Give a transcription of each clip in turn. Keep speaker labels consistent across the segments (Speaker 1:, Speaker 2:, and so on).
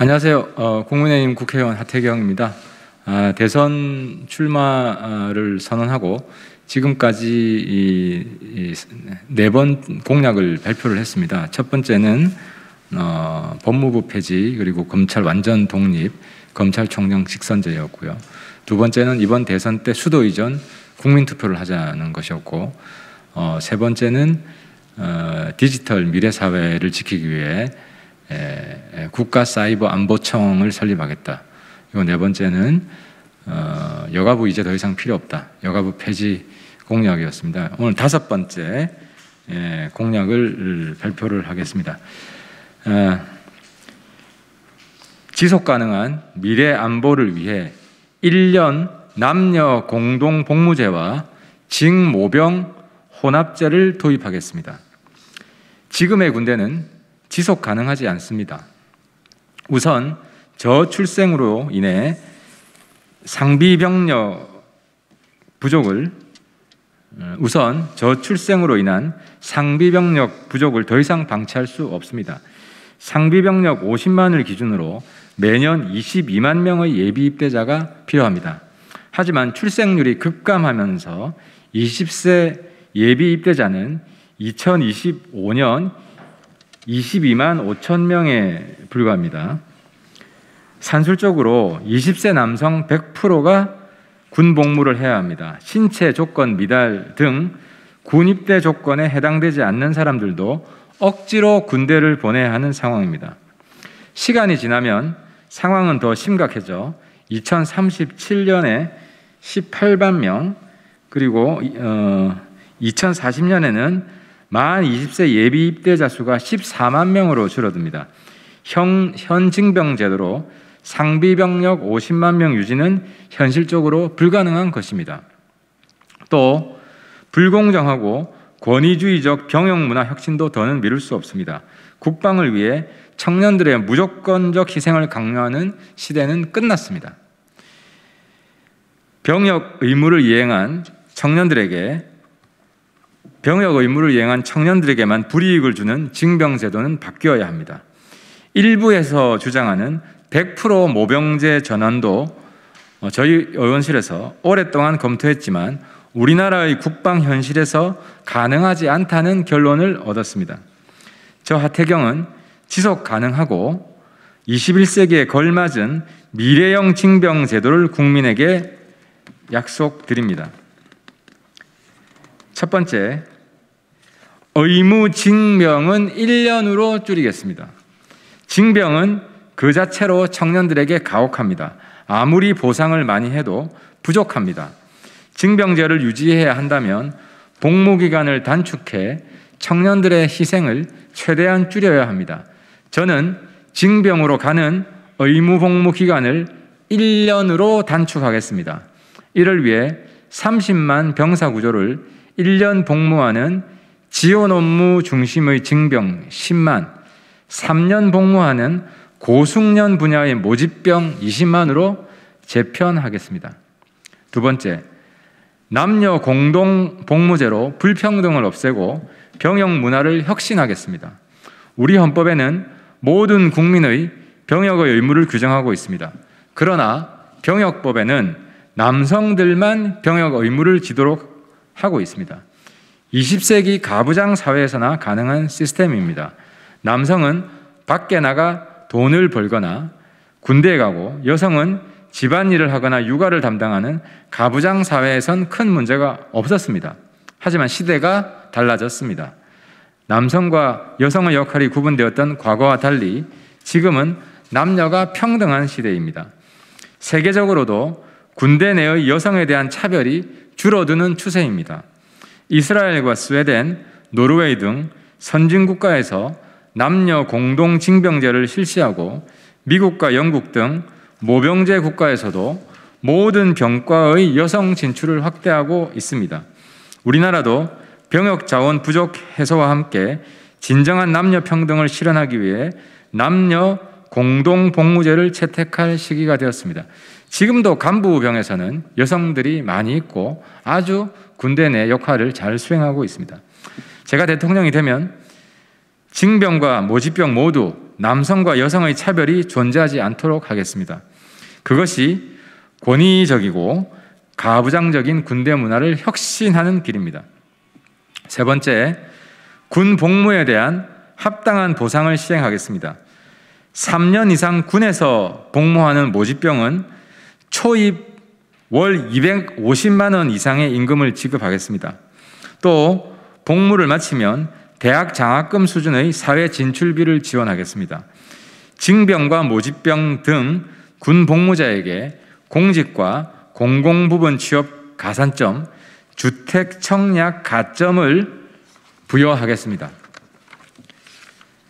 Speaker 1: 안녕하세요. 국민의힘 국회의원 하태경입니다. 대선 출마를 선언하고 지금까지 4번 공약을 발표를 했습니다. 첫 번째는 법무부 폐지, 그리고 검찰 완전 독립, 검찰총장 직선제였고요. 두 번째는 이번 대선 때 수도 이전 국민투표를 하자는 것이었고, 세 번째는 디지털 미래사회를 지키기 위해 국가사이버안보청을 설립하겠다. 그리고 네 번째는 여가부 이제 더 이상 필요 없다. 여가부 폐지 공약이었습니다. 오늘 5번째 공약을 발표를 하겠습니다. 지속 가능한 미래 안보를 위해 1년 남녀 공동 복무제와 징모병 혼합제를 도입하겠습니다. 지금의 군대는 지속 가능하지 않습니다. 우선 저출생으로 인해 상비병력 부족을 더 이상 방치할 수 없습니다. 상비병력 50만을 기준으로 매년 22만 명의 예비 입대자가 필요합니다. 하지만 출생률이 급감하면서 20세 예비 입대자는 2025년 22만 5천 명에 불과합니다. 산술적으로 20세 남성 100%가 군 복무를 해야 합니다. 신체 조건 미달 등 군 입대 조건에 해당되지 않는 사람들도 억지로 군대를 보내야 하는 상황입니다. 시간이 지나면 상황은 더 심각해져 2037년에 18만 명, 그리고 2040년에는 만 20세 예비 입대자 수가 14만 명으로 줄어듭니다. 현 징병 제도로 상비병력 50만 명 유지는 현실적으로 불가능한 것입니다. 또 불공정하고 권위주의적 병역 문화 혁신도 더는 미룰 수 없습니다. 국방을 위해 청년들의 무조건적 희생을 강요하는 시대는 끝났습니다. 병역 의무를 이행한 청년들에게만 불이익을 주는 징병제도는 바뀌어야 합니다. 일부에서 주장하는 100% 모병제 전환도 저희 의원실에서 오랫동안 검토했지만 우리나라의 국방 현실에서 가능하지 않다는 결론을 얻었습니다. 저 하태경은 지속 가능하고 21세기에 걸맞은 미래형 징병제도를 국민에게 약속드립니다. 첫 번째, 의무 징병은 1년으로 줄이겠습니다. 징병은 그 자체로 청년들에게 가혹합니다. 아무리 보상을 많이 해도 부족합니다. 징병제를 유지해야 한다면 복무기간을 단축해 청년들의 희생을 최대한 줄여야 합니다. 저는 징병으로 가는 의무복무기간을 1년으로 단축하겠습니다. 이를 위해 30만 병사구조를 1년 복무하는 지원 업무 중심의 징병 10만, 3년 복무하는 고숙련 분야의 모집병 20만으로 재편하겠습니다. 두 번째, 남녀 공동 복무제로 불평등을 없애고 병역 문화를 혁신하겠습니다. 우리 헌법에는 모든 국민의 병역의 의무를 규정하고 있습니다. 그러나 병역법에는 남성들만 병역 의무를 지도록 하고 있습니다. 20세기 가부장 사회에서나 가능한 시스템입니다. 남성은 밖에 나가 돈을 벌거나 군대에 가고, 여성은 집안일을 하거나 육아를 담당하는 가부장 사회에선 큰 문제가 없었습니다. 하지만 시대가 달라졌습니다. 남성과 여성의 역할이 구분되었던 과거와 달리 지금은 남녀가 평등한 시대입니다. 세계적으로도 군대 내의 여성에 대한 차별이 줄어드는 추세입니다. 이스라엘과 스웨덴, 노르웨이 등 선진국가에서 남녀 공동 징병제를 실시하고, 미국과 영국 등 모병제 국가에서도 모든 병과의 여성 진출을 확대하고 있습니다. 우리나라도 병역 자원 부족 해소와 함께 진정한 남녀 평등을 실현하기 위해 남녀 공동 복무제를 채택할 시기가 되었습니다. 지금도 간부병에서는 여성들이 많이 있고 아주 군대 내 역할을 잘 수행하고 있습니다. 제가 대통령이 되면 징병과 모집병 모두 남성과 여성의 차별이 존재하지 않도록 하겠습니다. 그것이 권위적이고 가부장적인 군대 문화를 혁신하는 길입니다. 세 번째, 군 복무에 대한 합당한 보상을 시행하겠습니다. 3년 이상 군에서 복무하는 모집병은 초입 월 250만 원 이상의 임금을 지급하겠습니다. 또 복무를 마치면 대학 장학금 수준의 사회 진출비를 지원하겠습니다. 징병과 모집병 등 군 복무자에게 공직과 공공부문 취업 가산점, 주택 청약 가점을 부여하겠습니다.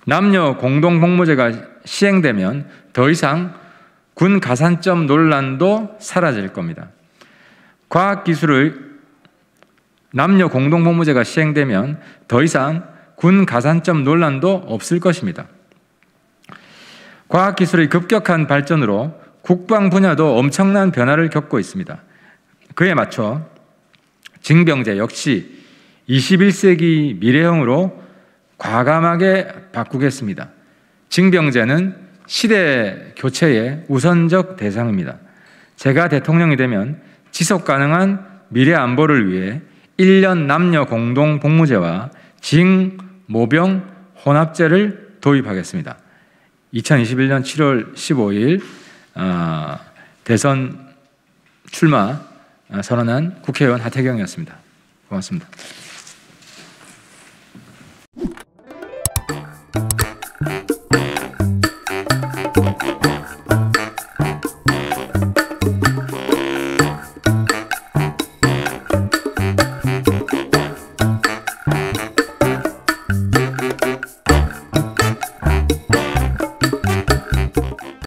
Speaker 1: 남녀 공동복무제가 시행되면 더 이상 군 가산점 논란도 사라질 겁니다. 남녀 공동복무제가 시행되면 더 이상 군 가산점 논란도 없을 것입니다. 과학기술의 급격한 발전으로 국방 분야도 엄청난 변화를 겪고 있습니다. 그에 맞춰 징병제 역시 21세기 미래형으로 과감하게 바꾸겠습니다. 징병제는 시대 교체의 우선적 대상입니다. 제가 대통령이 되면 지속 가능한 미래 안보를 위해 1년 남녀 공동 복무제와 징, 모병, 혼합제를 도입하겠습니다. 2021년 7월 15일 대선 출마 선언한 국회의원 하태경이었습니다. 고맙습니다.